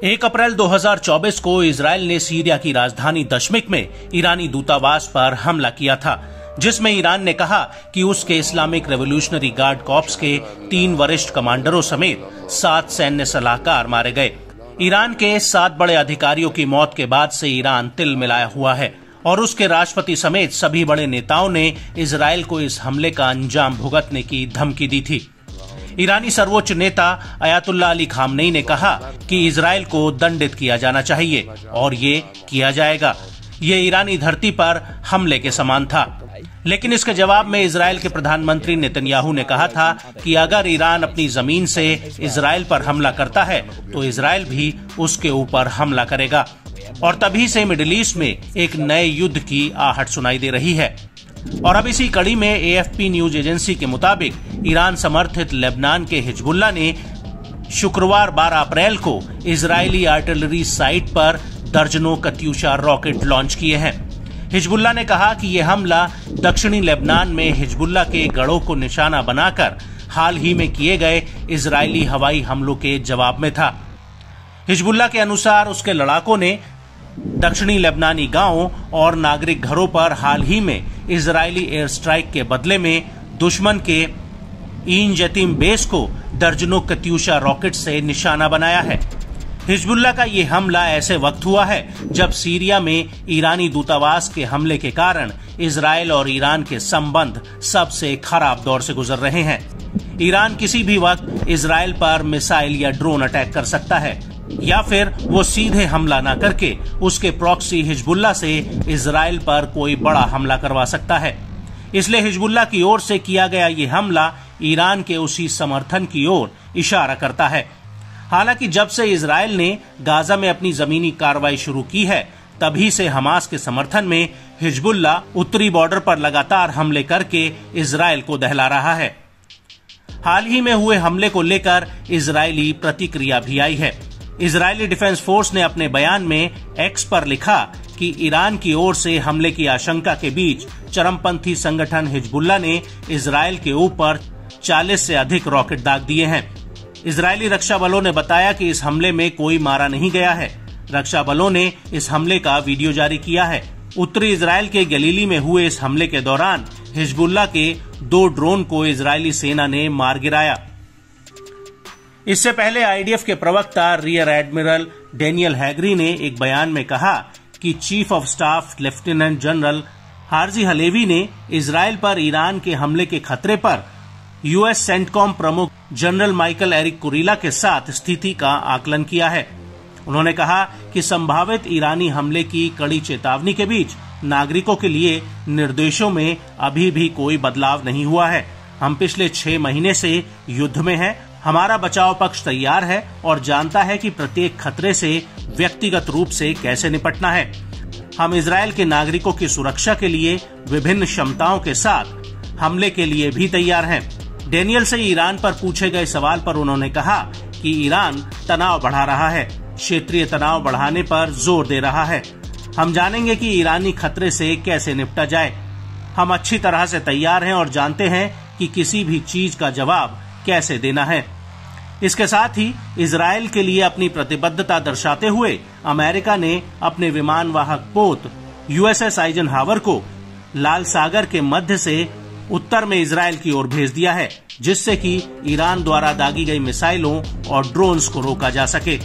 1 अप्रैल 2024 को इजराइल ने सीरिया की राजधानी दमिश्क में ईरानी दूतावास पर हमला किया था, जिसमें ईरान ने कहा कि उसके इस्लामिक रेवोल्यूशनरी गार्ड कॉर्प्स के 3 वरिष्ठ कमांडरों समेत 7 सैन्य सलाहकार मारे गए। ईरान के 7 बड़े अधिकारियों की मौत के बाद से ईरान तिल मिलाया हुआ है और उसके राष्ट्रपति समेत सभी बड़े नेताओं ने इजराइल को इस हमले का अंजाम भुगतने की धमकी दी थी। ईरानी सर्वोच्च नेता अयातुल्लाह अली खामनेई ने कहा कि इजराइल को दंडित किया जाना चाहिए और ये किया जाएगा। ये ईरानी धरती पर हमले के समान था। लेकिन इसके जवाब में इजराइल के प्रधानमंत्री नेतन्याहू ने कहा था कि अगर ईरान अपनी जमीन से इजराइल पर हमला करता है तो इजराइल भी उसके ऊपर हमला करेगा। और तभी से मिडिल ईस्ट में एक नए युद्ध की आहट सुनाई दे रही है। और अब इसी कड़ी में AFP न्यूज एजेंसी के मुताबिक ईरान समर्थित लेबनान के हिजबुल्लाह ने शुक्रवार 12 अप्रैल को इजरायली आर्टिलरी साइट पर दर्जनों कत्यूशा रॉकेट लॉन्च किए हैं। हिजबुल्लाह ने कहा कि यह हमला दक्षिणी लेबनान में हिजबुल्लाह के गढ़ों को निशाना बनाकर हाल ही में किए गए इजरायली हवाई हमलों के जवाब में था। हिजबुल्लाह के अनुसार उसके लड़ाकों ने दक्षिणी लेबनानी गांवों और नागरिक घरों पर हाल ही में इजरायली एयर स्ट्राइक के बदले में दुश्मन के ईन जतीम बेस को दर्जनों कत्यूशा रॉकेट से निशाना बनाया है। हिजबुल्लाह का ये हमला ऐसे वक्त हुआ है जब सीरिया में ईरानी दूतावास के हमले के कारण इजराइल और ईरान के संबंध सबसे खराब दौर से गुजर रहे हैं। ईरान किसी भी वक्त इजराइल पर मिसाइल या ड्रोन अटैक कर सकता है या फिर वो सीधे हमला न करके उसके प्रॉक्सी हिजबुल्लाह से इजराइल पर कोई बड़ा हमला करवा सकता है। इसलिए हिजबुल्लाह की ओर से किया गया ये हमला ईरान के उसी समर्थन की ओर इशारा करता है। हालांकि जब से इजराइल ने गाजा में अपनी जमीनी कार्रवाई शुरू की है, तभी से हमास के समर्थन में हिजबुल्लाह उत्तरी बॉर्डर पर लगातार हमले करके इजराइल को दहला रहा है। हाल ही में हुए हमले को लेकर इजरायली प्रतिक्रिया भी आई है। इजरायली डिफेंस फोर्स ने अपने बयान में एक्स पर लिखा कि ईरान की ओर से हमले की आशंका के बीच चरमपंथी संगठन हिजबुल्लाह ने इजराइल के ऊपर 40 से अधिक रॉकेट दाग दिए हैं। इजरायली रक्षा बलों ने बताया कि इस हमले में कोई मारा नहीं गया है। रक्षा बलों ने इस हमले का वीडियो जारी किया है। उत्तरी इजराइल के गलीली में हुए इस हमले के दौरान हिजबुल्लाह के 2 ड्रोन को इजरायली सेना ने मार गिराया। इससे पहले IDF के प्रवक्ता रियर एडमिरल डेनियल हैगरी ने एक बयान में कहा कि chief of staff lieutenant general Herzi Halevi ने इजराइल पर ईरान के हमले के खतरे पर US सेंटकॉम प्रमुख जनरल माइकल एरिक कुरीला के साथ स्थिति का आकलन किया है। उन्होंने कहा कि संभावित ईरानी हमले की कड़ी चेतावनी के बीच नागरिकों के लिए निर्देशों में अभी भी कोई बदलाव नहीं हुआ है। हम पिछले 6 महीने से युद्ध में हैं। हमारा बचाव पक्ष तैयार है और जानता है कि प्रत्येक खतरे से व्यक्तिगत रूप से कैसे निपटना है। हम इजराइल के नागरिकों की सुरक्षा के लिए विभिन्न क्षमताओं के साथ हमले के लिए भी तैयार हैं। डेनियल से ईरान पर पूछे गए सवाल पर उन्होंने कहा कि ईरान तनाव बढ़ा रहा है, क्षेत्रीय तनाव बढ़ाने पर जोर दे रहा है। हम जानेंगे कि ईरानी खतरे से कैसे निपटा जाए। हम अच्छी तरह से तैयार हैं और जानते हैं कि किसी भी चीज का जवाब कैसे देना है। इसके साथ ही इजराइल के लिए अपनी प्रतिबद्धता दर्शाते हुए अमेरिका ने अपने विमान वाहक पोत USS आइजनहावर को लाल सागर के मध्य से उत्तर में इजराइल की ओर भेज दिया है, जिससे कि ईरान द्वारा दागी गई मिसाइलों और ड्रोन्स को रोका जा सके।